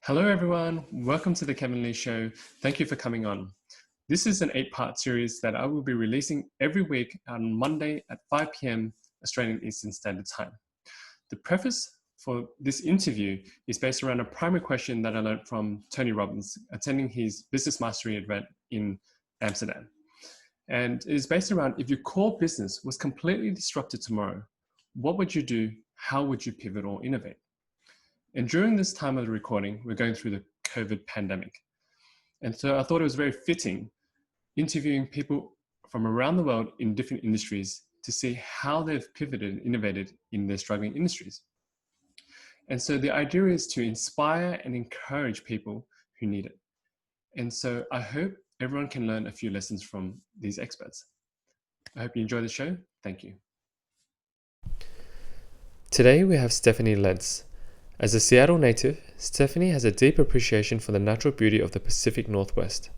Hello, everyone. Welcome to the Kevin Lee Show. Thank you for coming on. This is an 8-part series that I will be releasing every week on Monday at 5 p.m. Australian Eastern Standard Time. The preface for this interview is based around a primary question that I learned from Tony Robbins attending his business mastery event in Amsterdam. And it is based around, if your core business was completely disrupted tomorrow, what would you do? How would you pivot or innovate? And during this time of the recording, we're going through the COVID pandemic. And so I thought it was very fitting interviewing people from around the world in different industries to see how they've pivoted and innovated in their struggling industries. And so the idea is to inspire and encourage people who need it. And so I hope everyone can learn a few lessons from these experts. I hope you enjoy the show. Thank you. Today we have Stephanie Lentz. As a Seattle native, Stephanie has a deep appreciation for the natural beauty of the Pacific Northwest.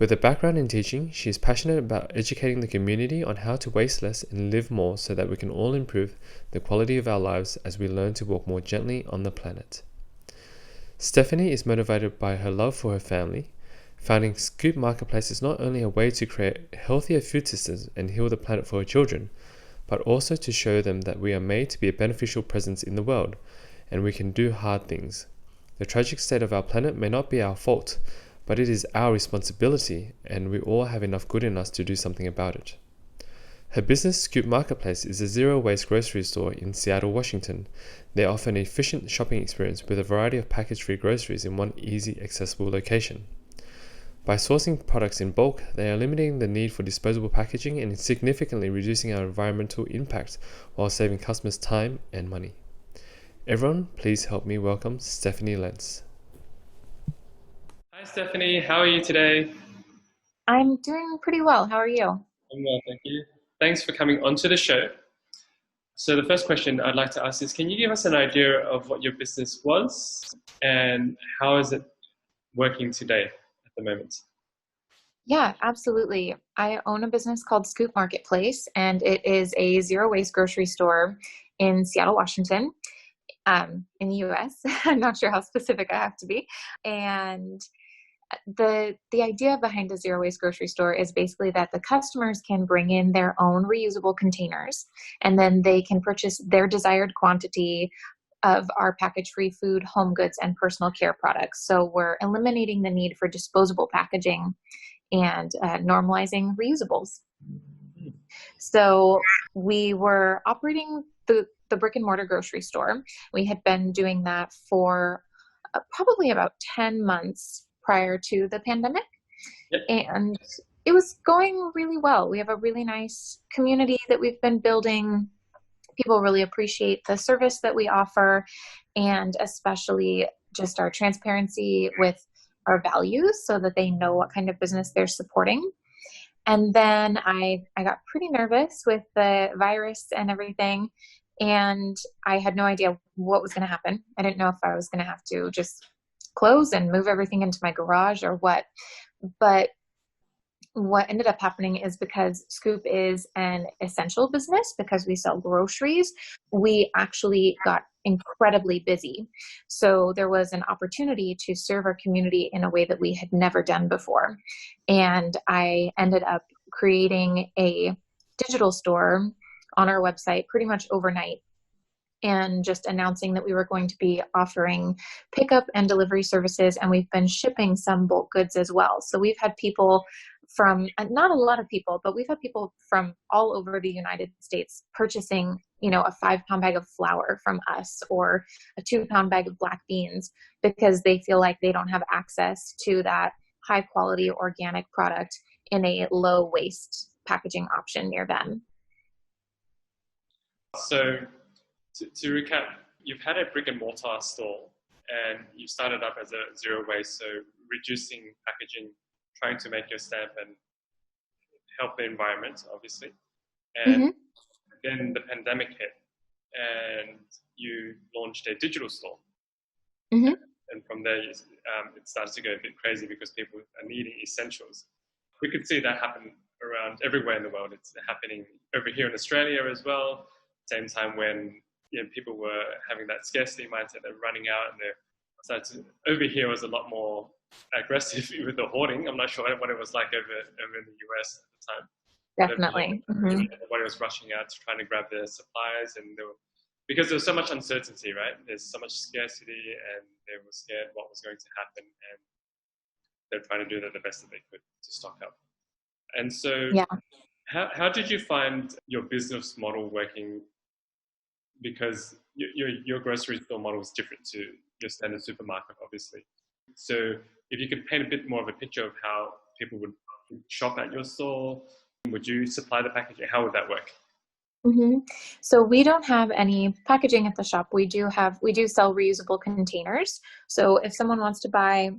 With a background in teaching, she is passionate about educating the community on how to waste less and live more so that we can all improve the quality of our lives as we learn to walk more gently on the planet. Stephanie is motivated by her love for her family. Founding Scoop Marketplace is not only a way to create healthier food systems and heal the planet for her children, but also to show them that we are made to be a beneficial presence in the world, and we can do hard things. The tragic state of our planet may not be our fault, but it is our responsibility, and we all have enough good in us to do something about it. Her business, Scoop Marketplace, is a zero-waste grocery store in Seattle, Washington. They offer an efficient shopping experience with a variety of package-free groceries in one easy, accessible location. By sourcing products in bulk, they are limiting the need for disposable packaging and significantly reducing our environmental impact while saving customers time and money. Everyone, please help me welcome Stephanie Lentz. Hi, Stephanie. How are you today? I'm doing pretty well. How are you? I'm well, thank you. Thanks for coming onto the show. So the first question I'd like to ask is, can you give us an idea of what your business was and how is it working today at the moment? Yeah, absolutely. I own a business called Scoop Marketplace, and it is a zero-waste grocery store in Seattle, Washington, in the US. I'm not sure how specific I have to be. And the idea behind a zero-waste grocery store is basically that the customers can bring in their own reusable containers, and then they can purchase their desired quantity of our package-free food, home goods, and personal care products. So we're eliminating the need for disposable packaging and normalizing reusables. So we were operating the brick and mortar grocery store. We had been doing that for probably about 10 months prior to the pandemic. Yep. And it was going really well. We have a really nice community that we've been building. People really appreciate the service that we offer, and especially just our transparency with our values so that they know what kind of business they're supporting. And then I got pretty nervous with the virus and everything, and I had no idea what was going to happen. I didn't know if I was going to have to just close and move everything into my garage or what. But what ended up happening is, because Scoop is an essential business, because we sell groceries, we actually got incredibly busy. So there was an opportunity to serve our community in a way that we had never done before. And I ended up creating a digital store on our website pretty much overnight, and just announcing that we were going to be offering pickup and delivery services, and we've been shipping some bulk goods as well. So we've had people from, not a lot of people, but we've had people from all over the United States purchasing, a 5-pound bag of flour from us, or a 2-pound bag of black beans, because they feel like they don't have access to that high quality organic product in a low waste packaging option near them. So to recap, you've had a brick and mortar store and you started up as a zero waste, so reducing packaging, trying to make your stamp and help the environment, obviously. And then the pandemic hit and you launched a digital store. And from there, it started to go a bit crazy because people are needing essentials. We could see that happen around everywhere in the world. It's happening over here in Australia as well. Same time when people were having that scarcity mindset, they're running out and they're So over here was a lot more aggressive with the hoarding. I'm not sure what it was like over in the US at the time. Definitely. Everybody was rushing out to trying to grab their supplies, and because there was so much uncertainty, right? There's so much scarcity, and they were scared what was going to happen, and they're trying to do the best that they could to stock up. And so, Yeah. how did you find your business model working? Because your grocery store model is different to your standard supermarket, obviously. So if you could paint a bit more of a picture of how people would shop at your store, would you supply the packaging? How would that work? So we don't have any packaging at the shop. We do sell reusable containers. So if someone wants to buy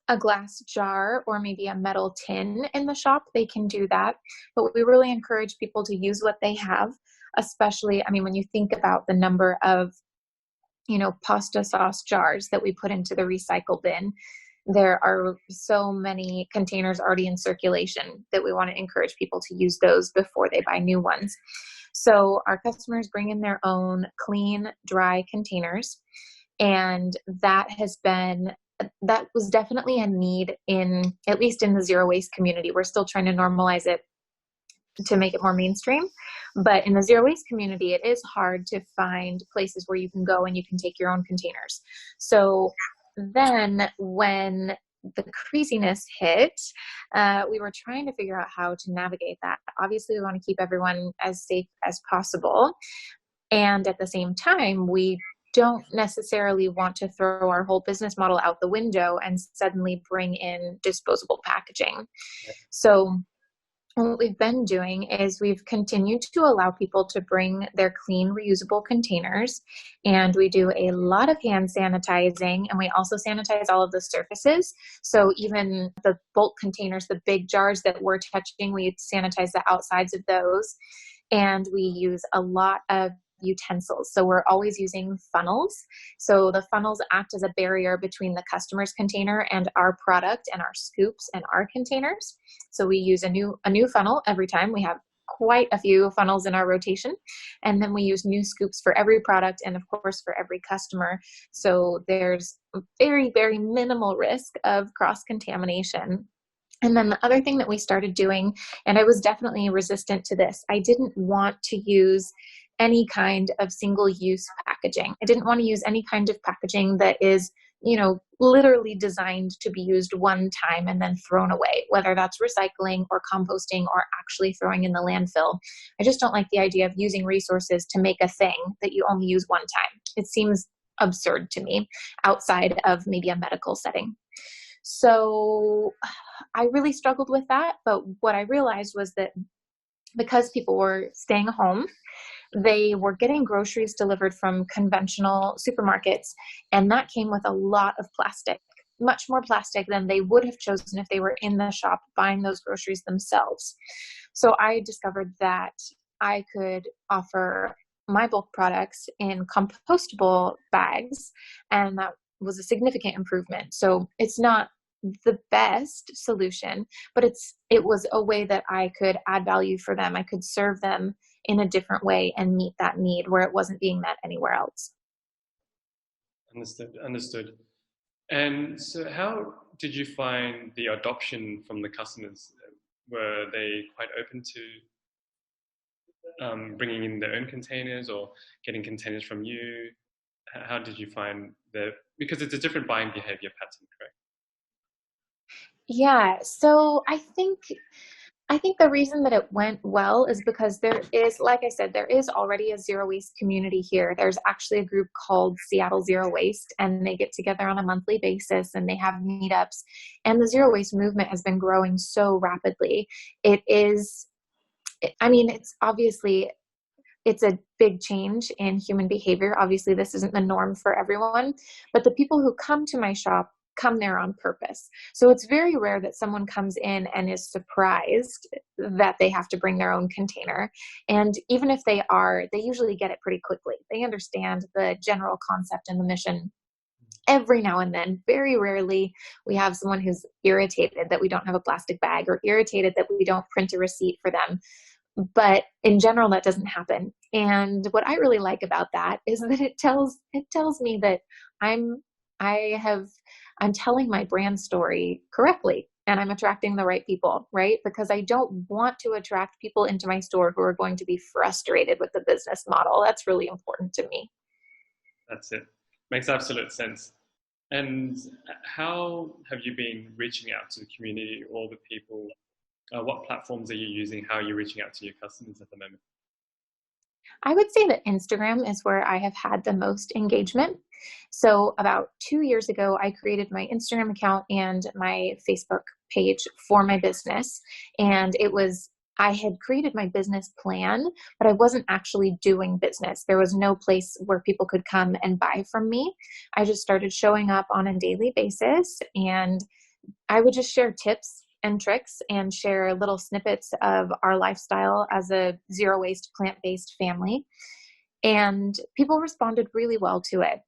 a glass jar or maybe a metal tin in the shop, they can do that. But we really encourage people to use what they have, especially, I mean, when you think about the number of, pasta sauce jars that we put into the recycle bin, there are so many containers already in circulation that we want to encourage people to use those before they buy new ones. So our customers bring in their own clean, dry containers. And that was definitely a need at least in the zero waste community. We're still trying to normalize it to make it more mainstream. But in the zero waste community, it is hard to find places where you can go and you can take your own containers. So then when the craziness hit, we were trying to figure out how to navigate that. Obviously, we want to keep everyone as safe as possible. And at the same time, we don't necessarily want to throw our whole business model out the window and suddenly bring in disposable packaging. So what we've been doing is we've continued to allow people to bring their clean, reusable containers, and we do a lot of hand sanitizing, and we also sanitize all of the surfaces. So even the bulk containers, the big jars that we're touching, we sanitize the outsides of those, and we use a lot of utensils. So we're always using funnels. So the funnels act as a barrier between the customer's container and our product, and our scoops and our containers. So we use a new funnel every time. We have quite a few funnels in our rotation, and then we use new scoops for every product and of course for every customer. So there's very, very minimal risk of cross-contamination. And then the other thing that we started doing, and I was definitely resistant to this, I didn't want to use any kind of single-use packaging. I didn't want to use any kind of packaging that is, literally designed to be used one time and then thrown away, whether that's recycling or composting or actually throwing in the landfill. I just don't like the idea of using resources to make a thing that you only use one time. It seems absurd to me outside of maybe a medical setting. So I really struggled with that. But what I realized was that because people were staying home, they were getting groceries delivered from conventional supermarkets, and that came with a lot of plastic, much more plastic than they would have chosen if they were in the shop buying those groceries themselves. So I discovered that I could offer my bulk products in compostable bags, and that was a significant improvement. So it's not the best solution, but it was a way that I could add value for them. I could serve them in a different way and meet that need where it wasn't being met anywhere else. Understood. And so how did you find the adoption from the customers? Were they quite open to bringing in their own containers or getting containers from you? How did you find because it's a different buying behavior pattern, correct? Yeah, so I think the reason that it went well is because there is, like I said, there is already a zero waste community here. There's actually a group called Seattle Zero Waste, and they get together on a monthly basis and they have meetups. And the zero waste movement has been growing so rapidly. It's obviously, it's a big change in human behavior. Obviously, this isn't the norm for everyone, but the people who come to my shop come there on purpose. So it's very rare that someone comes in and is surprised that they have to bring their own container. And even if they are, they usually get it pretty quickly. They understand the general concept and the mission. Every now and then, very rarely, we have someone who's irritated that we don't have a plastic bag or irritated that we don't print a receipt for them. But in general, that doesn't happen. And what I really like about that is that it tells me that I'm I'm telling my brand story correctly and I'm attracting the right people, right? Because I don't want to attract people into my store who are going to be frustrated with the business model. That's really important to me. That's it. Makes absolute sense. And how have you been reaching out to the community or the people? What platforms are you using? How are you reaching out to your customers at the moment? I would say that Instagram is where I have had the most engagement. So about 2 years ago, I created my Instagram account and my Facebook page for my business. And I had created my business plan, but I wasn't actually doing business. There was no place where people could come and buy from me. I just started showing up on a daily basis, and I would just share tips and tricks and share little snippets of our lifestyle as a zero waste, plant-based family. And people responded really well to it.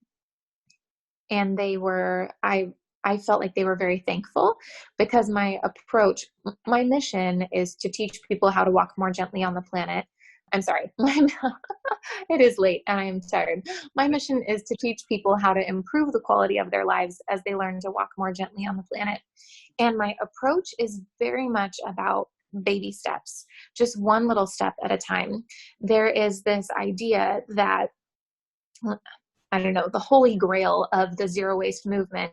And I felt like they were very thankful because my mission is to teach people how to walk more gently on the planet. I'm sorry, it is late and I am tired. My mission is to teach people how to improve the quality of their lives as they learn to walk more gently on the planet. And my approach is very much about baby steps, just one little step at a time. There is this idea that, I don't know, the holy grail of the zero waste movement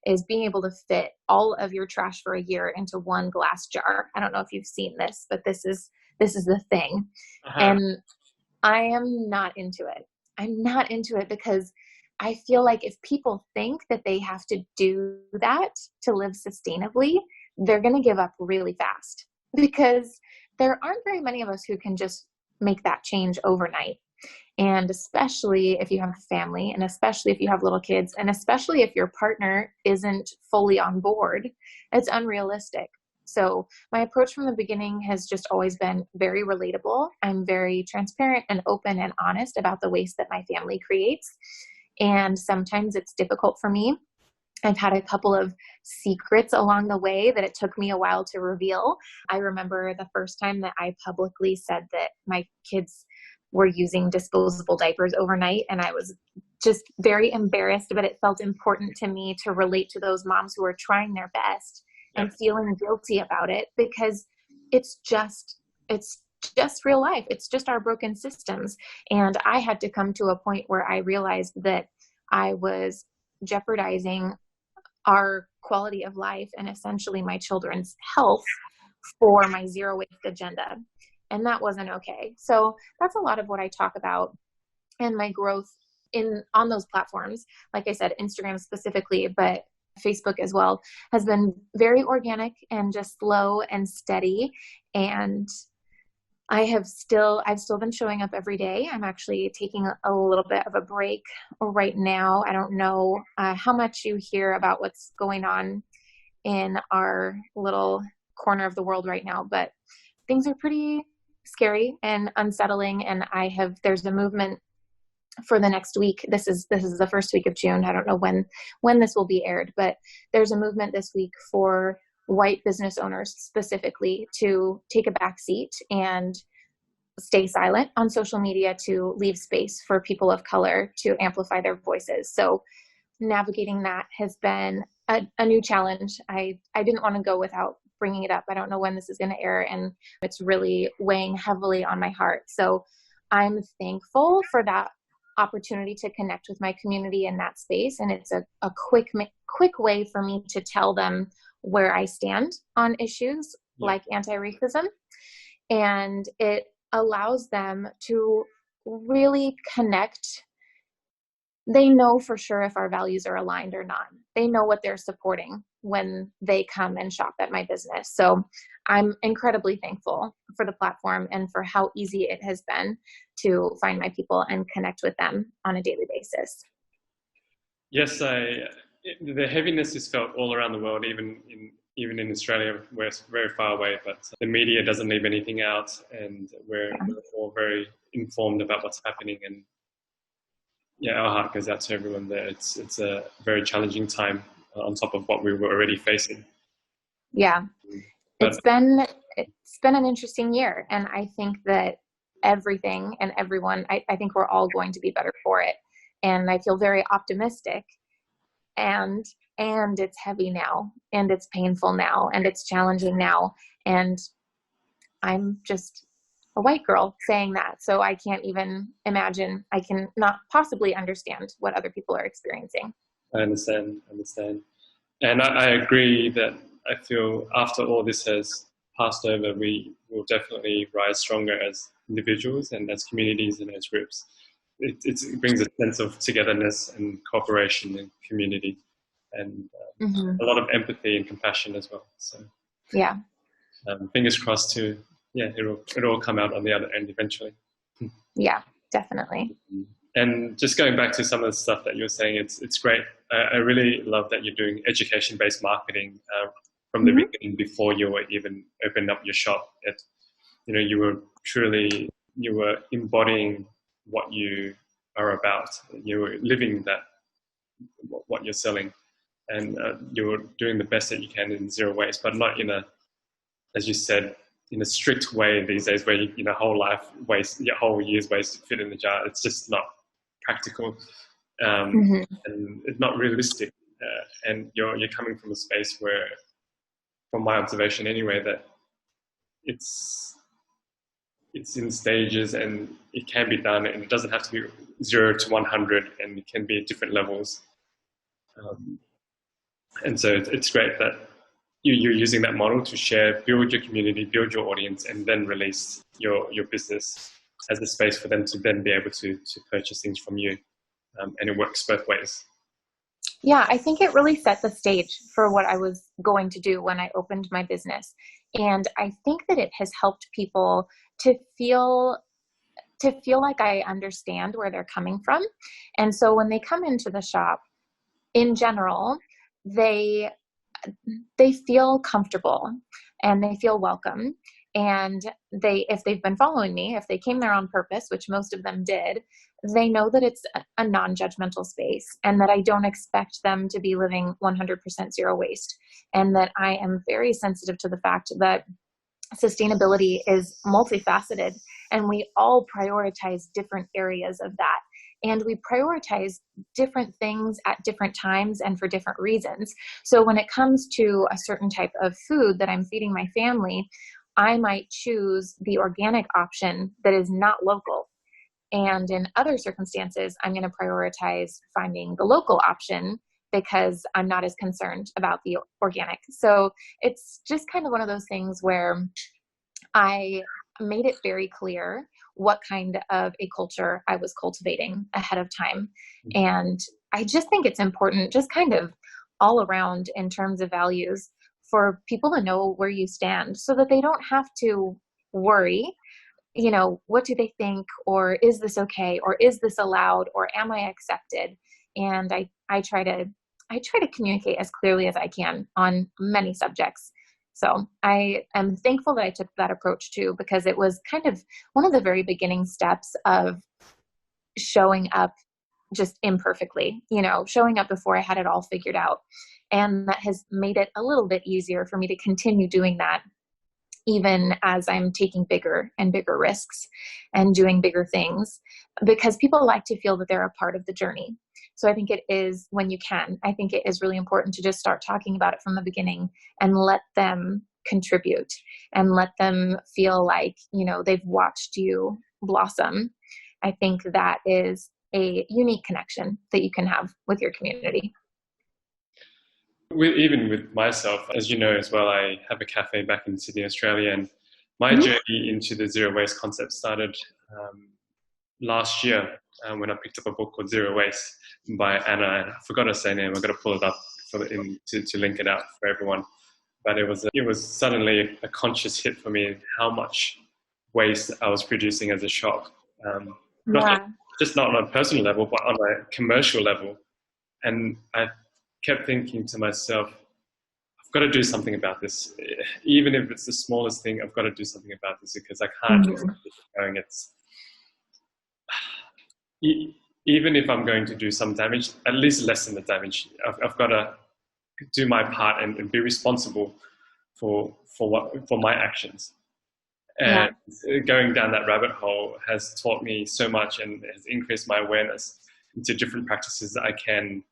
is being able to fit all of your trash for a year into one glass jar. I don't know if you've seen this, but this is the thing. Uh-huh. And I am not into it. I'm not into it because I feel like if people think that they have to do that to live sustainably, they're going to give up really fast because there aren't very many of us who can just make that change overnight. And especially if you have a family, and especially if you have little kids, and especially if your partner isn't fully on board, it's unrealistic. So my approach from the beginning has just always been very relatable. I'm very transparent and open and honest about the waste that my family creates. And sometimes it's difficult for me. I've had a couple of secrets along the way that it took me a while to reveal. I remember the first time that I publicly said that my kids were using disposable diapers overnight, and I was just very embarrassed, but it felt important to me to relate to those moms who are trying their best and feeling guilty about it because it's just real life. It's just our broken systems. And I had to come to a point where I realized that I was jeopardizing our quality of life and essentially my children's health for my zero waste agenda. And that wasn't okay. So that's a lot of what I talk about and my growth on those platforms. Like I said, Instagram specifically, but Facebook as well, has been very organic and just slow and steady. And I've still been showing up every day. I'm actually taking a little bit of a break right now. I don't know how much you hear about what's going on in our little corner of the world right now, but things are pretty scary and unsettling. And there's a movement for the next week. This is the first week of June. I don't know when this will be aired, but there's a movement this week for white business owners specifically to take a back seat and stay silent on social media to leave space for people of color to amplify their voices. So navigating that has been a new challenge. I didn't want to go without bringing it up. I don't know when this is going to air, and it's really weighing heavily on my heart. So I'm thankful for that opportunity to connect with my community in that space. And it's a quick way for me to tell them where I stand on issues like anti-racism. And it allows them to really connect. They know for sure if our values are aligned or not. They know what they're supporting when they come and shop at my business. So I'm incredibly thankful for the platform and for how easy it has been to find my people and connect with them on a daily basis. Yes, the heaviness is felt all around the world, even in Australia, where it's very far away, but the media doesn't leave anything out, and we're all very informed about what's happening. And our heart goes out to everyone there. It's a very challenging time on top of what we were already facing. Yeah, it's been an interesting year, and I think that everything and everyone, I think we're all going to be better for it. And I feel very optimistic. and it's heavy now, and it's painful now, and it's challenging now. And I'm just a white girl saying that. So I can't even imagine, I can not possibly understand what other people are experiencing. I understand. And I agree that I feel after all this has passed over, we will definitely rise stronger as individuals and as communities and as groups. It brings a sense of togetherness and cooperation and community, and a lot of empathy and compassion as well. So yeah, fingers crossed to, it'll all come out on the other end eventually. Yeah, definitely. And just going back to some of the stuff that you were saying, it's great. I really love that you're doing education-based marketing from the beginning, before you were even opened up your shop. You were embodying what you are about. You were living that, what you're selling, and you were doing the best that you can in zero waste, but not in a, as you said, in a strict way these days where your whole life waste, your whole year's waste fit in the jar. It's just not practical, and it's not realistic. And you're coming from a space where, from my observation anyway, that it's in stages, and it can be done, and it doesn't have to be 0 to 100, and it can be at different levels. And so it's great that you're using that model to share, build your community, build your audience, and then release your business as a space for them to then be able to purchase things from you. And it works both ways. Yeah, I think it really set the stage for what I was going to do when I opened my business. And I think that it has helped people to feel like I understand where they're coming from. And so when they come into the shop, in general, they feel comfortable and they feel welcome. And if they've been following me, if they came there on purpose, which most of them did, they know that it's a non-judgmental space, and that I don't expect them to be living 100% zero waste. And that I am very sensitive to the fact that sustainability is multifaceted, and we all prioritize different areas of that. And we prioritize different things at different times and for different reasons. So when it comes to a certain type of food that I'm feeding my family, I might choose the organic option that is not local. And in other circumstances, I'm going to prioritize finding the local option because I'm not as concerned about the organic. So it's just kind of one of those things where I made it very clear what kind of a culture I was cultivating ahead of time. And I just think it's important, just kind of all around in terms of values, for people to know where you stand so that they don't have to worry, what do they think, or is this okay, or is this allowed, or am I accepted? And I try to communicate as clearly as I can on many subjects. So I am thankful that I took that approach too, because it was kind of one of the very beginning steps of showing up just imperfectly, showing up before I had it all figured out. And that has made it a little bit easier for me to continue doing that, even as I'm taking bigger and bigger risks and doing bigger things, because people like to feel that they're a part of the journey. So I think it is, when you can, I think it is really important to just start talking about it from the beginning and let them contribute and let them feel like, they've watched you blossom. I think that is a unique connection that you can have with your community. Even with myself, as you know as well, I have a cafe back in Sydney, Australia, and my journey into the zero waste concept started last year when I picked up a book called Zero Waste by Anna. I forgot her surname. I've got to pull it up to link it out for everyone. But it was suddenly a conscious hit for me how much waste I was producing as a shop. Not on a personal level, but on a commercial level. And I kept thinking to myself, I've got to do something about this. Even if it's the smallest thing, I've got to do something about this, because I can't just keep going. Even if I'm going to do some damage, at least lessen the damage. I've got to do my part and be responsible for my actions. And going down that rabbit hole has taught me so much and has increased my awareness into different practices that I can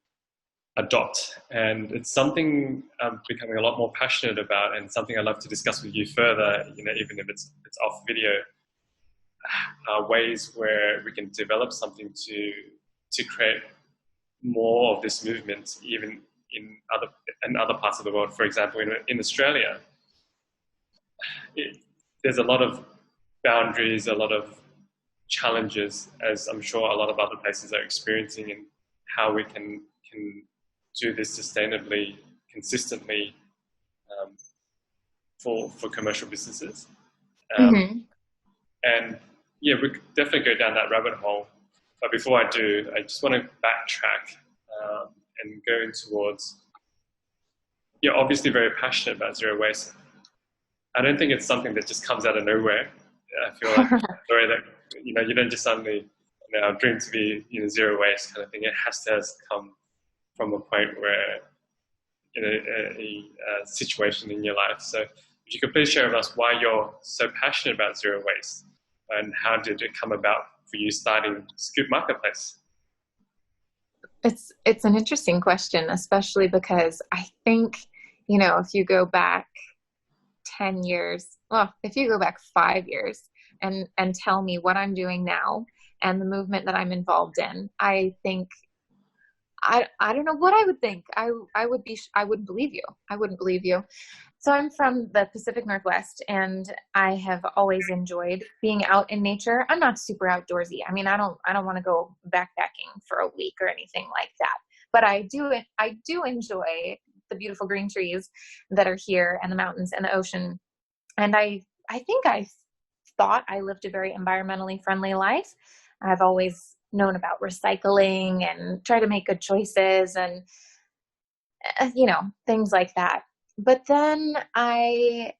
adopt. And it's something I'm becoming a lot more passionate about, and something I'd love to discuss with you further, even if it's off video, ways where we can develop something to create more of this movement, even in other parts of the world. For example, in Australia, there's a lot of boundaries, a lot of challenges, as I'm sure a lot of other places are experiencing, in how we can do this sustainably, consistently, for commercial businesses. Mm-hmm. And yeah, we could definitely go down that rabbit hole. But before I do, I just want to backtrack and go in towards, you're obviously very passionate about zero waste. I don't think it's something that just comes out of nowhere. I feel like it's a story that, you don't just suddenly, dream to be, zero waste kind of thing. It has to come from a point where, a situation in your life. So if you could please share with us why you're so passionate about zero waste, and how did it come about for you starting Scoop Marketplace? It's an interesting question, especially because I think, if you go back 10 years, well, if you go back 5 years and tell me what I'm doing now and the movement that I'm involved in, I think I don't know what I would think. I wouldn't believe you. I wouldn't believe you. So I'm from the Pacific Northwest, and I have always enjoyed being out in nature. I'm not super outdoorsy. I mean, I don't want to go backpacking for a week or anything like that. But I do enjoy the beautiful green trees that are here, and the mountains and the ocean. And I think I thought I lived a very environmentally friendly life. I've always known about recycling and try to make good choices and, things like that. But then I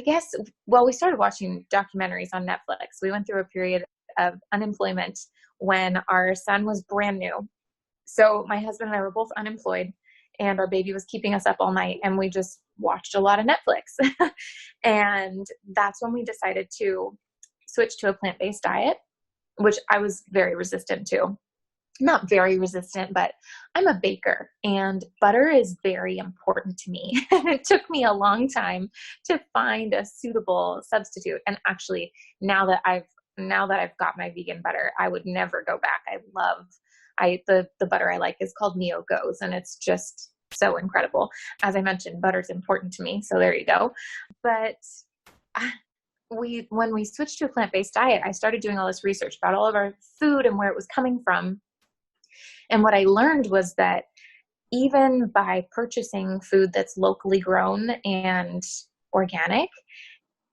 guess, well, we started watching documentaries on Netflix. We went through a period of unemployment when our son was brand new. So my husband and I were both unemployed, and our baby was keeping us up all night, and we just watched a lot of Netflix. And that's when we decided to switch to a plant-based diet, which I was very resistant to. Not very resistant, but I'm a baker, and butter is very important to me. And it took me a long time to find a suitable substitute. And actually, now that I've got my vegan butter, I would never go back. The butter I like is called Neo Goes, and it's just so incredible. As I mentioned, butter's important to me, so there you go. But when we switched to a plant-based diet, I started doing all this research about all of our food and where it was coming from. And what I learned was that even by purchasing food that's locally grown and organic,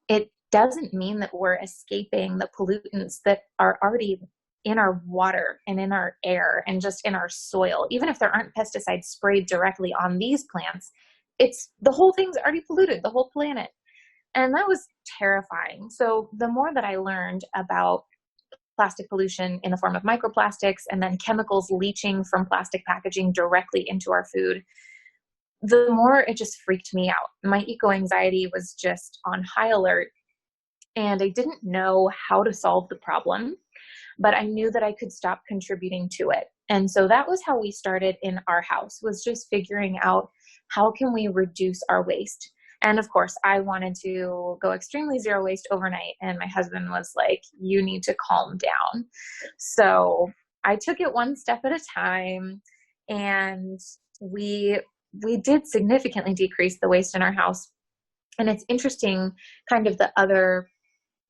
it doesn't mean that we're escaping the pollutants that are already in our water and in our air and just in our soil. Even if there aren't pesticides sprayed directly on these plants, the whole thing's already polluted, the whole planet. And that was terrifying. So the more that I learned about plastic pollution in the form of microplastics and then chemicals leaching from plastic packaging directly into our food, the more it just freaked me out. My eco-anxiety was just on high alert, and I didn't know how to solve the problem, but I knew that I could stop contributing to it. And so that was how we started in our house, was just figuring out how can we reduce our waste. And of course, I wanted to go extremely zero waste overnight. And my husband was like, you need to calm down. So I took it one step at a time. And we did significantly decrease the waste in our house. And it's interesting, kind of the other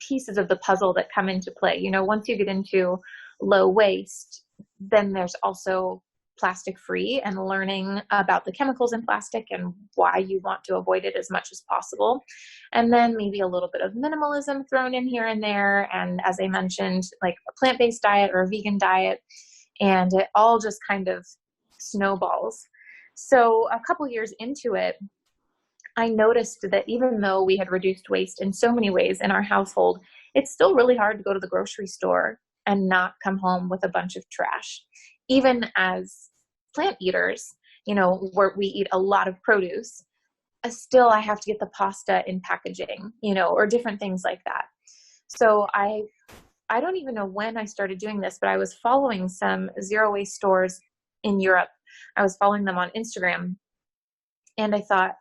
pieces of the puzzle that come into play. Once you get into low waste, then there's also plastic free and learning about the chemicals in plastic and why you want to avoid it as much as possible. And then maybe a little bit of minimalism thrown in here and there. And as I mentioned, like a plant-based diet or a vegan diet, and it all just kind of snowballs. So a couple years into it, I noticed that even though we had reduced waste in so many ways in our household, it's still really hard to go to the grocery store and not come home with a bunch of trash. Even as plant eaters, where we eat a lot of produce, still I have to get the pasta in packaging, or different things like that. So I don't even know when I started doing this, but I was following some zero waste stores in Europe I was following them on Instagram, and I thought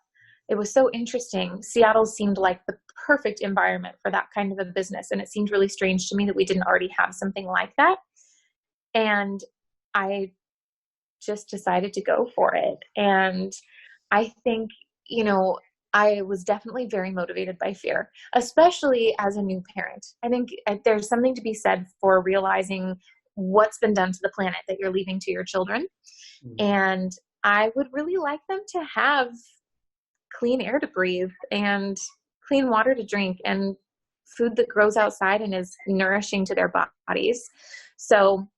it was so interesting. Seattle seemed like the perfect environment for that kind of a business. And it seemed really strange to me that we didn't already have something like that. And I just decided to go for it. And I think, I was definitely very motivated by fear, especially as a new parent. I think there's something to be said for realizing what's been done to the planet that you're leaving to your children. And I would really like them to have clean air to breathe and clean water to drink and food that grows outside and is nourishing to their bodies. So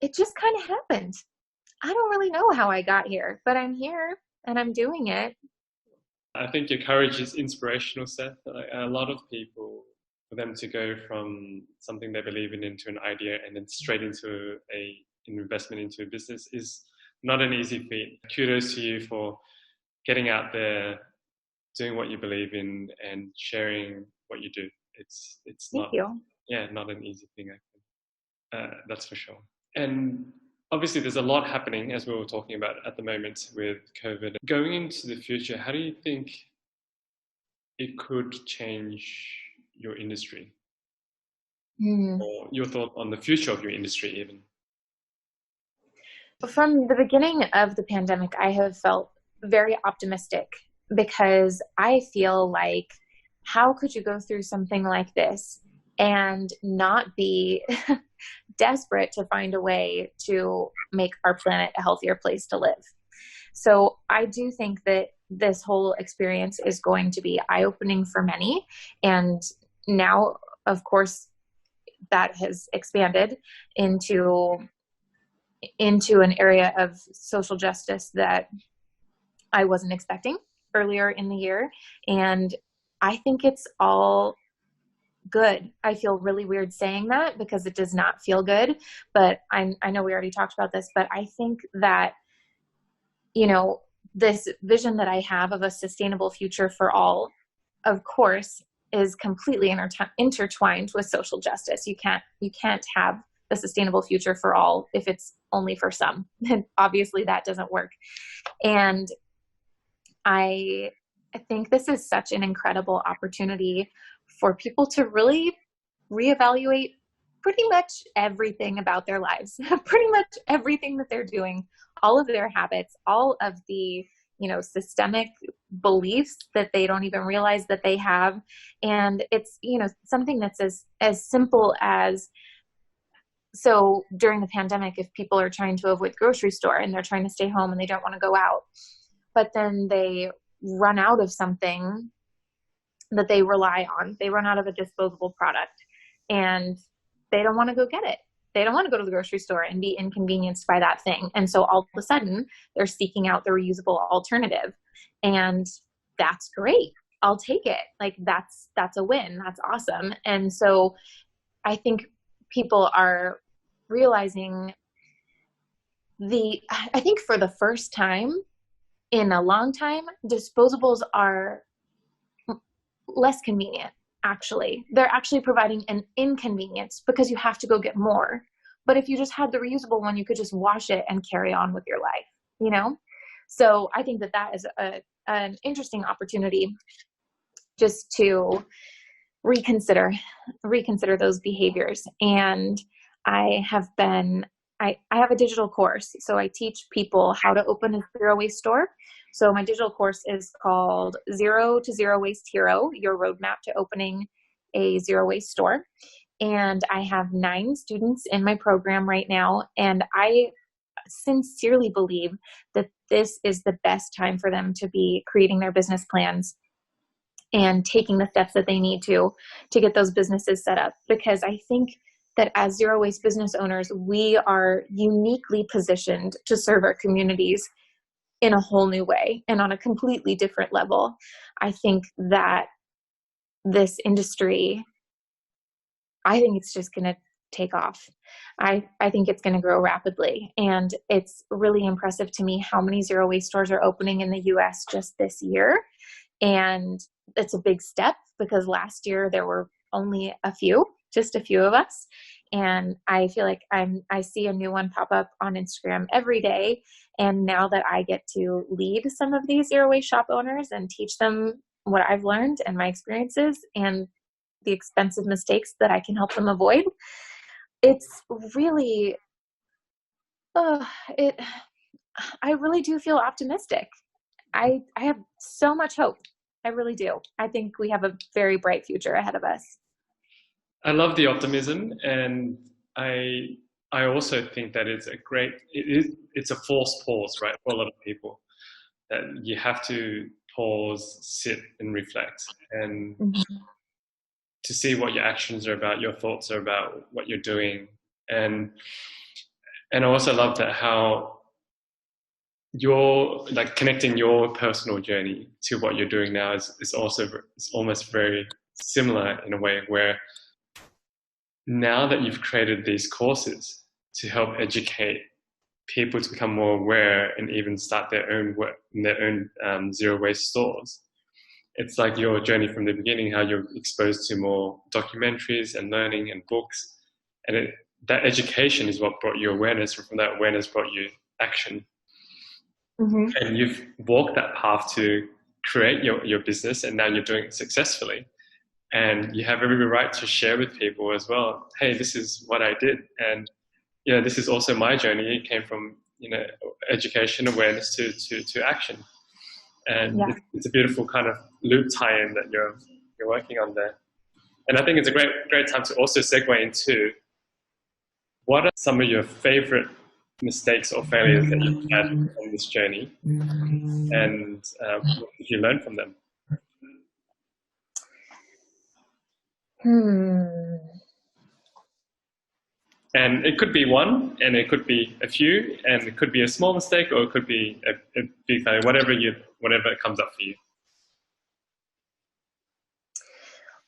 it just kind of happened. I don't really know how I got here, but I'm here and I'm doing it. I think your courage is inspirational, Seth. A lot of people, for them to go from something they believe in into an idea and then straight into an investment into a business is not an easy feat. Kudos to you for getting out there, doing what you believe in, and sharing what you do. It's Thank you. not an easy thing. I think that's for sure. And obviously, there's a lot happening, as we were talking about at the moment with COVID. Going into the future, how do you think it could change your industry? Or your thought on the future of your industry, even? From the beginning of the pandemic, I have felt very optimistic because I feel like, how could you go through something like this and not be desperate to find a way to make our planet a healthier place to live? So I do think that this whole experience is going to be eye-opening for many. And now, of course, that has expanded into an area of social justice that I wasn't expecting earlier in the year. And I think it's all good. I feel really weird saying that because it does not feel good, but I know we already talked about this, but I think that, this vision that I have of a sustainable future for all, of course, is completely intertwined with social justice. You can't have a sustainable future for all if it's only for some. And obviously that doesn't work. And I think this is such an incredible opportunity for people to really reevaluate pretty much everything about their lives, pretty much everything that they're doing, all of their habits, all of the, systemic beliefs that they don't even realize that they have. And it's, something that's as simple as, so during the pandemic, if people are trying to avoid the grocery store and they're trying to stay home and they don't want to go out, but then they run out of something that they rely on, they run out of a disposable product and they don't want to go get it. They don't want to go to the grocery store and be inconvenienced by that thing. And so all of a sudden they're seeking out the reusable alternative, and that's great. I'll take it. Like that's a win. That's awesome. And so I think people are realizing I think for the first time in a long time, disposables are less convenient. Actually, they're actually providing an inconvenience because you have to go get more. But if you just had the reusable one, you could just wash it and carry on with your life, So I think that is an interesting opportunity just to reconsider those behaviors. And I have a digital course. So I teach people how to open a zero waste store. So my digital course is called Zero to Zero Waste Hero, Your Roadmap to Opening a Zero Waste Store. And I have 9 students in my program right now. And I sincerely believe that this is the best time for them to be creating their business plans and taking the steps that they need to get those businesses set up. Because I think that as zero waste business owners, we are uniquely positioned to serve our communities in a whole new way and on a completely different level. I think that this industry, I think it's just going to take off. I think it's going to grow rapidly. And it's really impressive to me how many zero waste stores are opening in the US just this year. And it's a big step because last year there were only just a few of us. And I feel like I see a new one pop up on Instagram every day. And now that I get to lead some of these zero waste shop owners and teach them what I've learned and my experiences and the expensive mistakes that I can help them avoid, it's really, uh, it, I really do feel optimistic. I have so much hope. I really do. I think we have a very bright future ahead of us. I love the optimism, and I also think that it's a forced pause, right, for a lot of people, that you have to pause, sit, and reflect, and to see what your actions are about, your thoughts are about, what you're doing, and I also love that how you're like connecting your personal journey to what you're doing now is also it's almost very similar in a way, where now that you've created these courses to help educate people to become more aware and even start their own work in their own zero waste stores, it's like your journey from the beginning, how you're exposed to more documentaries and learning and books, and that education is what brought you awareness, and from that awareness brought you action. And you've walked that path to create your business, and now you're doing it successfully. And you have every right to share with people as well, hey, this is what I did. And, this is also my journey. It came from, education, awareness to action. And it's a beautiful kind of loop tie-in that you're working on there. And I think it's a great time to also segue into what are some of your favorite mistakes or failures that you've had on this journey, and what did you learn from them? And it could be one, and it could be a few, and it could be a small mistake, or it could be a big failure, whatever comes up for you.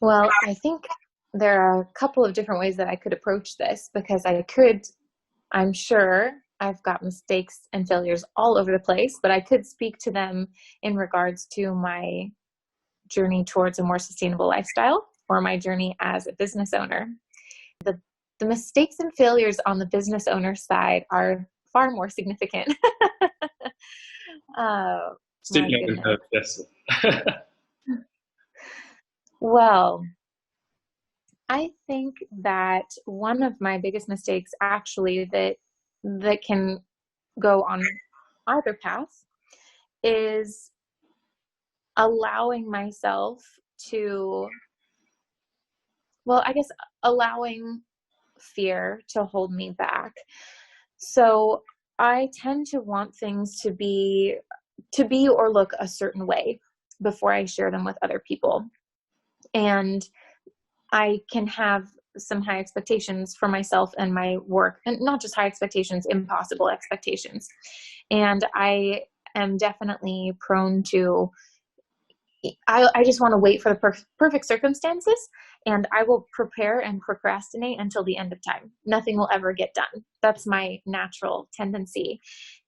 Well, I think there are a couple of different ways that I could approach this, because I'm sure I've got mistakes and failures all over the place, but I could speak to them in regards to my journey towards a more sustainable lifestyle, or my journey as a business owner. The mistakes and failures on the business owner side are far more significant. Yes. Well, I think that one of my biggest mistakes, actually, that can go on either path, is allowing myself to, allowing fear to hold me back. So I tend to want things to be or look a certain way before I share them with other people. And I can have some high expectations for myself and my work, and not just high expectations, impossible expectations. And I am definitely prone to, I just want to wait for the perfect circumstances, and I will prepare and procrastinate until the end of time. Nothing will ever get done. That's my natural tendency.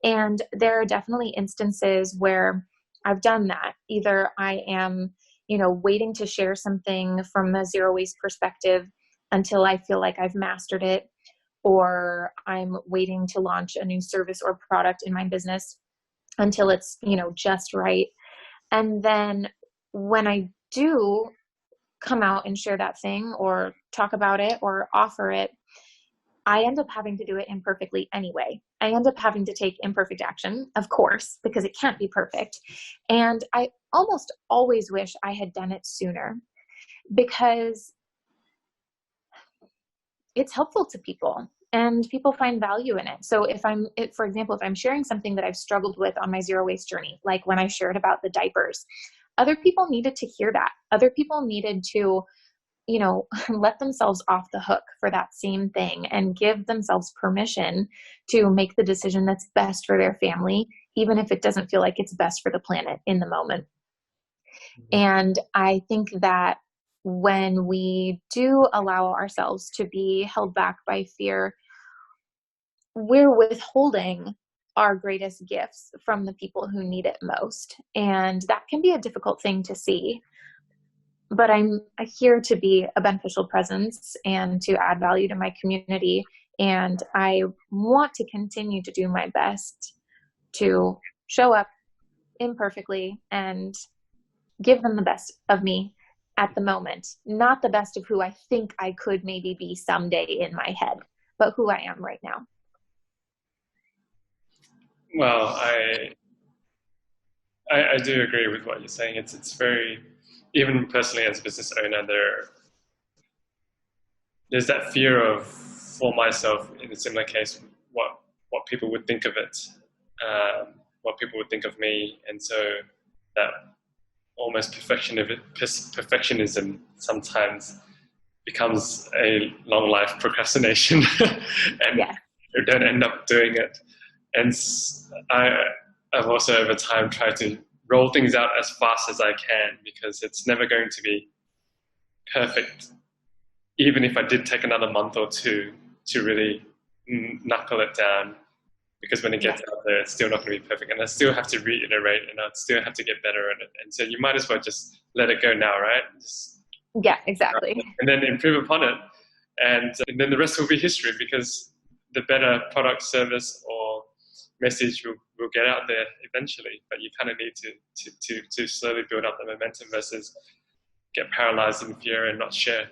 And there are definitely instances where I've done that. Either I am, waiting to share something from a zero waste perspective until I feel like I've mastered it, or I'm waiting to launch a new service or product in my business until it's, just right. And then when I do come out and share that thing, or talk about it, or offer it, I end up having to do it imperfectly anyway. I end up having to take imperfect action, of course, because it can't be perfect. And I almost always wish I had done it sooner, because it's helpful to people and people find value in it. So for example, if I'm sharing something that I've struggled with on my zero waste journey, like when I shared about the diapers, other people needed to hear that. Other people needed to, let themselves off the hook for that same thing, and give themselves permission to make the decision that's best for their family, even if it doesn't feel like it's best for the planet in the moment. And I think that when we do allow ourselves to be held back by fear, we're withholding our greatest gifts from the people who need it most. And that can be a difficult thing to see. but I'm here to be a beneficial presence and to add value to my community. And I want to continue to do my best to show up imperfectly and give them the best of me at the moment, not the best of who I think I could maybe be someday in my head, but who I am right now. Well, I do agree with what you're saying. It's very, even personally as a business owner, there's that fear of, for myself in a similar case, what people would think of it, what people would think of me, and so that almost perfectionism sometimes becomes a long life procrastination, and Yeah. you don't end up doing it. And I've also over time tried to roll things out as fast as I can because it's never going to be perfect, even if I did take another month or two to really knuckle it down, because when it gets out there, it's still not going to be perfect. And I still have to reiterate and I still have to get better at it. And so you might as well just let it go now, right? Yeah, exactly. And then improve upon it. And then the rest will be history, because the better product, service, or message will get out there eventually. But you kind of need to slowly build up the momentum versus get paralyzed in fear and not share.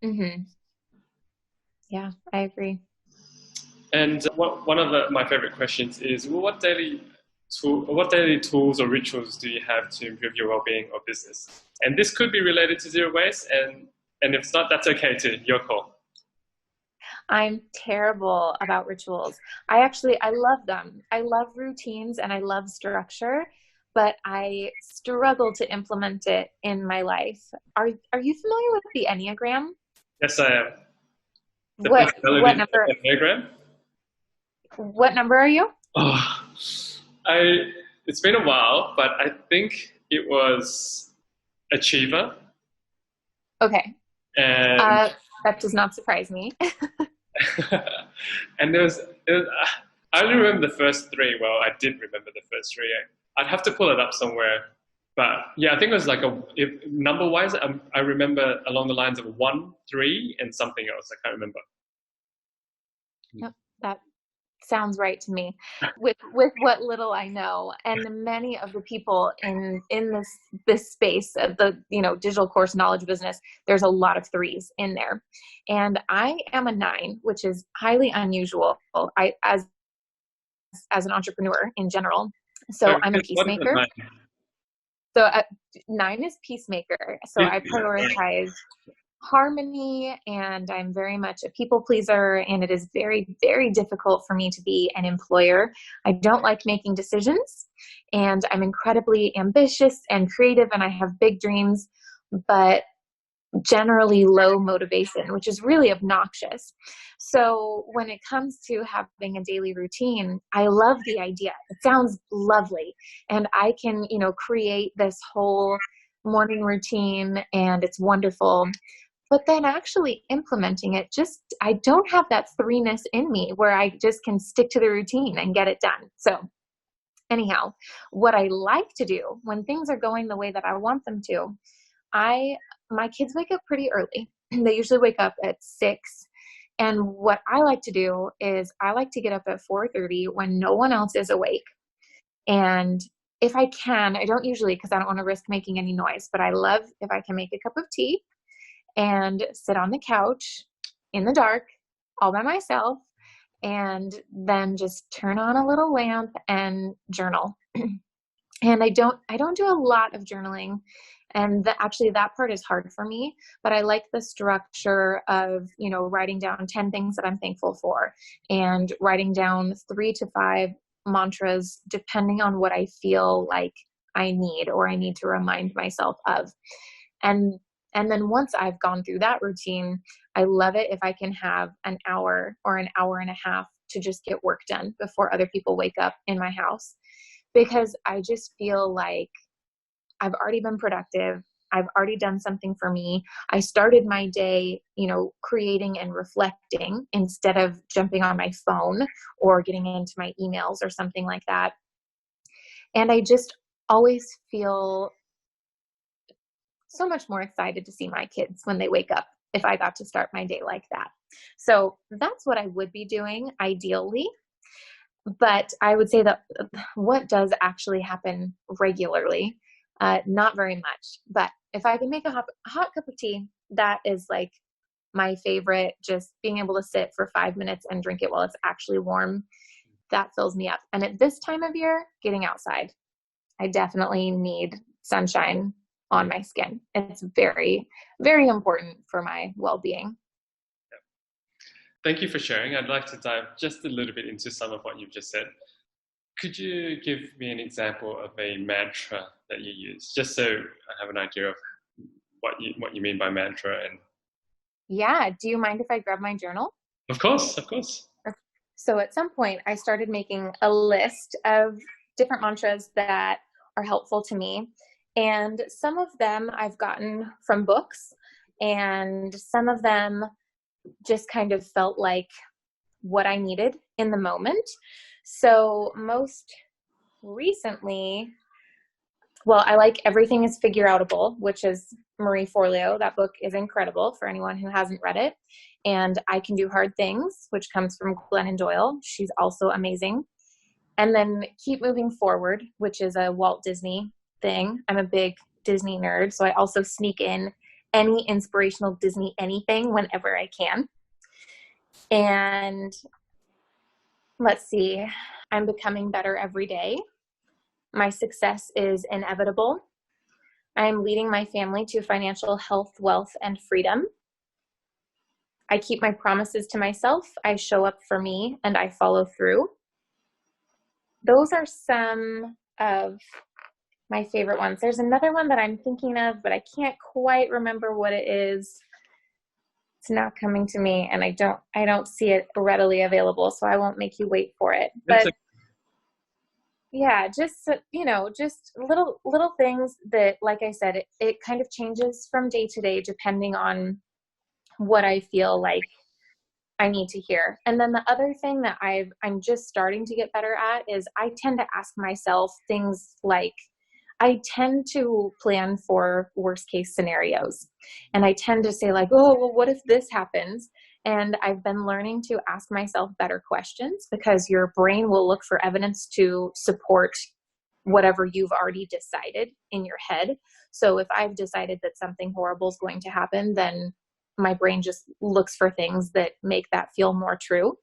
Mm-hmm. Yeah, I agree. And one of my favorite questions is, well, what daily tools or rituals do you have to improve your well-being or business? And this could be related to zero waste, and if it's not, that's okay too. Your call. I'm terrible about rituals. I love them. I love routines and I love structure, but I struggle to implement it in my life. Are you familiar with the Enneagram? Yes, I am. The What personality number diagram. what number are you? Oh, it's been a while, but I think it was achiever. Okay. And That does not surprise me. and I only remember the first three. Well, I did remember the first three. I'd have to pull it up somewhere. But yeah, I think it was like number wise, I remember along the lines of 1, 3, and something else. I can't remember. Yep, that sounds right to me. With what little I know, and many of the people in this space of the digital course knowledge business, there's a lot of threes in there, and I am a 9, which is highly unusual. I as an entrepreneur in general, so I'm a peacemaker. So 9 is peacemaker. So I prioritize harmony, and I'm very much a people pleaser, and it is very, very difficult for me to be an employer. I don't like making decisions, and I'm incredibly ambitious and creative, and I have big dreams, but generally low motivation, which is really obnoxious. So when it comes to having a daily routine, I love the idea. It sounds lovely. And I can, create this whole morning routine, and it's wonderful. But then actually implementing it, I don't have that threeness in me where I just can stick to the routine and get it done. So anyhow, what I like to do when things are going the way that I want them to, my kids wake up pretty early. They usually wake up at 6. And what I like to do is I like to get up at 4:30 when no one else is awake. And if I can, I don't usually because I don't want to risk making any noise, but I love if I can make a cup of tea and sit on the couch in the dark all by myself, and then just turn on a little lamp and journal. And I don't do a lot of journaling, and actually that part is hard for me, but I like the structure of writing down 10 things that I'm thankful for, and writing down 3 to 5 mantras depending on what I feel like I need or I need to remind myself of. And then once I've gone through that routine, I love it if I can have an hour or an hour and a half to just get work done before other people wake up in my house, because I just feel like I've already been productive. I've already done something for me. I started my day, creating and reflecting instead of jumping on my phone or getting into my emails or something like that. And I just always feel so much more excited to see my kids when they wake up if I got to start my day like that. So that's what I would be doing ideally. But I would say that what does actually happen regularly, not very much. But if I can make a hot cup of tea, that is like my favorite. Just being able to sit for 5 minutes and drink it while it's actually warm, that fills me up. And at this time of year, getting outside, I definitely need sunshine on my skin. It's very, very important for my well-being. Thank you for sharing. I'd like to dive just a little bit into some of what you've just said. Could you give me an example of a mantra that you use, just so I have an idea of what you mean by mantra? And Yeah. Do you mind if I grab my journal? of course, of course. So at some point, I started making a list of different mantras that are helpful to me. And some of them I've gotten from books, and some of them just kind of felt like what I needed in the moment. So most recently, well, I like Everything is Figure Outable, which is Marie Forleo. That book is incredible for anyone who hasn't read it. And I Can Do Hard Things, which comes from Glennon Doyle. She's also amazing. And then Keep Moving Forward, which is a Walt Disney thing. I'm a big Disney nerd, so I also sneak in any inspirational Disney anything whenever I can. And let's see, I'm becoming better every day. My success is inevitable. I'm leading my family to financial health, wealth, and freedom. I keep my promises to myself. I show up for me and I follow through. Those are some of my favorite ones. There's another one that I'm thinking of, but I can't quite remember what it is. It's not coming to me, and I don't see it readily available, so I won't make you wait for it. But yeah, just just little things that, like I said, it kind of changes from day to day depending on what I feel like I need to hear. And then the other thing that I'm just starting to get better at is I tend to ask myself things like, I tend to plan for worst case scenarios. And I tend to say like, oh, well, what if this happens? And I've been learning to ask myself better questions, because your brain will look for evidence to support whatever you've already decided in your head. So if I've decided that something horrible is going to happen, then my brain just looks for things that make that feel more true.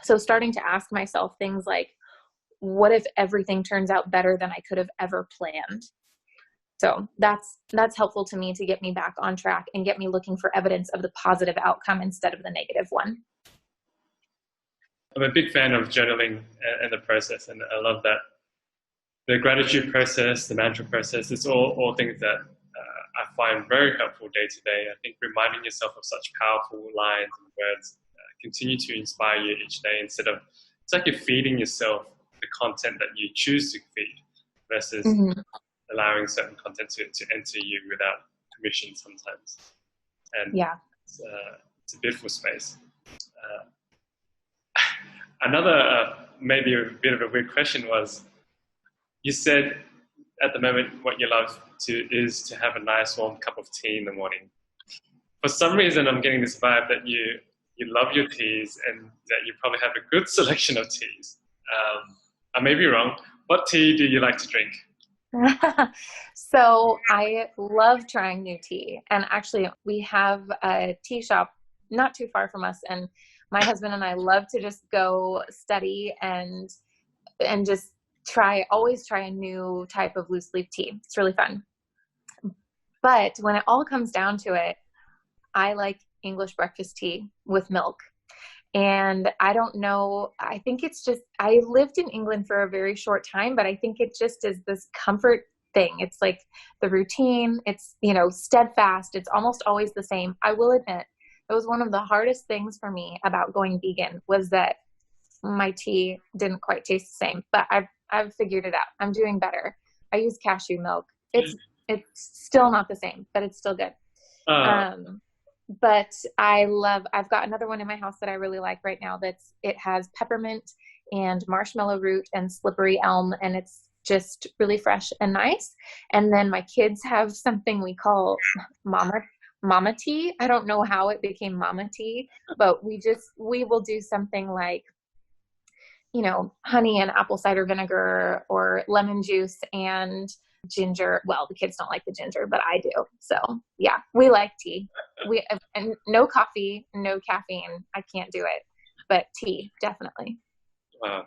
So starting to ask myself things like, what if everything turns out better than I could have ever planned? So that's helpful to me to get me back on track and get me looking for evidence of the positive outcome instead of the negative one. I'm a big fan of journaling and the process, and I love that. The gratitude process, the mantra process, it's all things that I find very helpful day to day. I think reminding yourself of such powerful lines and words continue to inspire you each day, instead of, it's like you're feeding yourself the content that you choose to feed versus allowing certain content to enter you without permission sometimes. And yeah, it's a beautiful space. Another maybe a bit of a weird question was, you said at the moment what you love is to have a nice warm cup of tea in the morning. For some reason, I'm getting this vibe that you love your teas and that you probably have a good selection of teas. I may be wrong. What tea do you like to drink? So I love trying new tea. And actually, we have a tea shop not too far from us. And my husband and I love to just go study and just always try a new type of loose leaf tea. It's really fun. But when it all comes down to it, I like English breakfast tea with milk. And I don't know, I think it's just, I lived in England for a very short time, but I think it just is this comfort thing. It's like the routine, it's, steadfast. It's almost always the same. I will admit, it was one of the hardest things for me about going vegan, was that my tea didn't quite taste the same, but I've figured it out. I'm doing better. I use cashew milk. It's still not the same, but it's still good. But I've got another one in my house that I really like right now. It has peppermint and marshmallow root and slippery elm, and it's just really fresh and nice. And then my kids have something we call mama tea. I don't know how it became mama tea, but we will do something like, honey and apple cider vinegar, or lemon juice and ginger. Well, the kids don't like the ginger, but I do. So yeah, we like tea. And no coffee, no caffeine. I can't do it, but tea, definitely. Wow.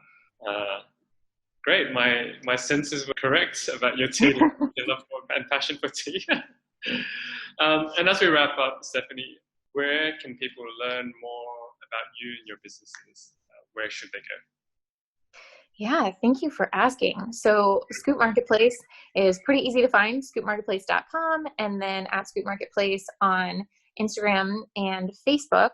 Great. My senses were correct about your tea, your love and passion for tea. And as we wrap up, Stephanie, where can people learn more about you and your businesses? Where should they go? Yeah, thank you for asking. So Scoop Marketplace is pretty easy to find, scoopmarketplace.com, and then at Scoop Marketplace on Instagram and Facebook.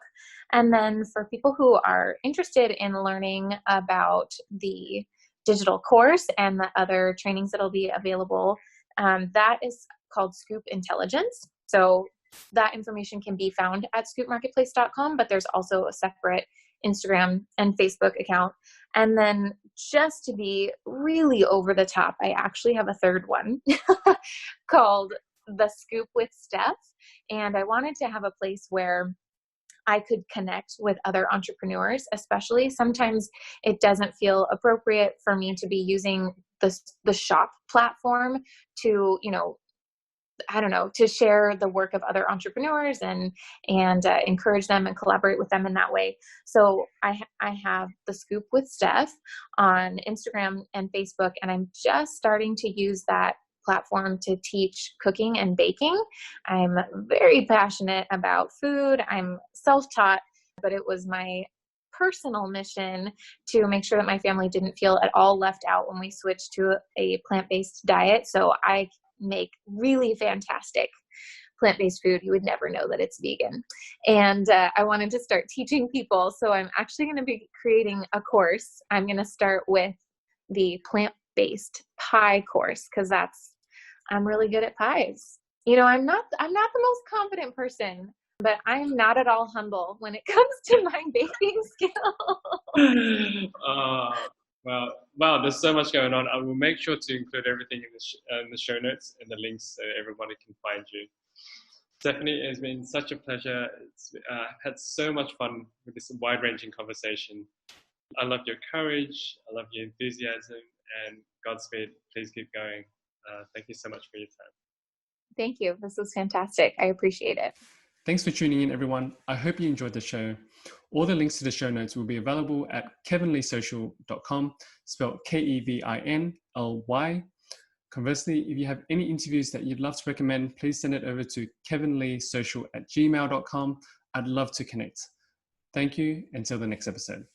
And then for people who are interested in learning about the digital course and the other trainings that'll be available, that is called Scoop Intelligence. So that information can be found at scoopmarketplace.com, but there's also a separate Instagram and Facebook account. And then just to be really over the top, I actually have a third one called The Scoop with Steph. And I wanted to have a place where I could connect with other entrepreneurs, especially sometimes it doesn't feel appropriate for me to be using the shop platform to, to share the work of other entrepreneurs and encourage them and collaborate with them in that way. So I have The Scoop with Steph on Instagram and Facebook, and I'm just starting to use that platform to teach cooking and baking. I'm very passionate about food. I'm self-taught, but it was my personal mission to make sure that my family didn't feel at all left out when we switched to a plant-based diet. So I make really fantastic plant-based food. You would never know that it's vegan. And I wanted to start teaching people. So I'm actually going to be creating a course. I'm going to start with the plant-based pie course, because I'm really good at pies. I'm not the most confident person, but I'm not at all humble when it comes to my baking skills. Well, wow, there's so much going on. I will make sure to include everything in the show notes and the links so everybody can find you. Stephanie, it has been such a pleasure. I've had so much fun with this wide-ranging conversation. I love your courage. I love your enthusiasm, and Godspeed. Please keep going. Thank you so much for your time. Thank you. This was fantastic. I appreciate it. Thanks for tuning in, everyone. I hope you enjoyed the show. All the links to the show notes will be available at kevinleesocial.com, spelled KEVINLY. Conversely, if you have any interviews that you'd love to recommend, please send it over to kevinleesocial@gmail.com. I'd love to connect. Thank you. Until the next episode.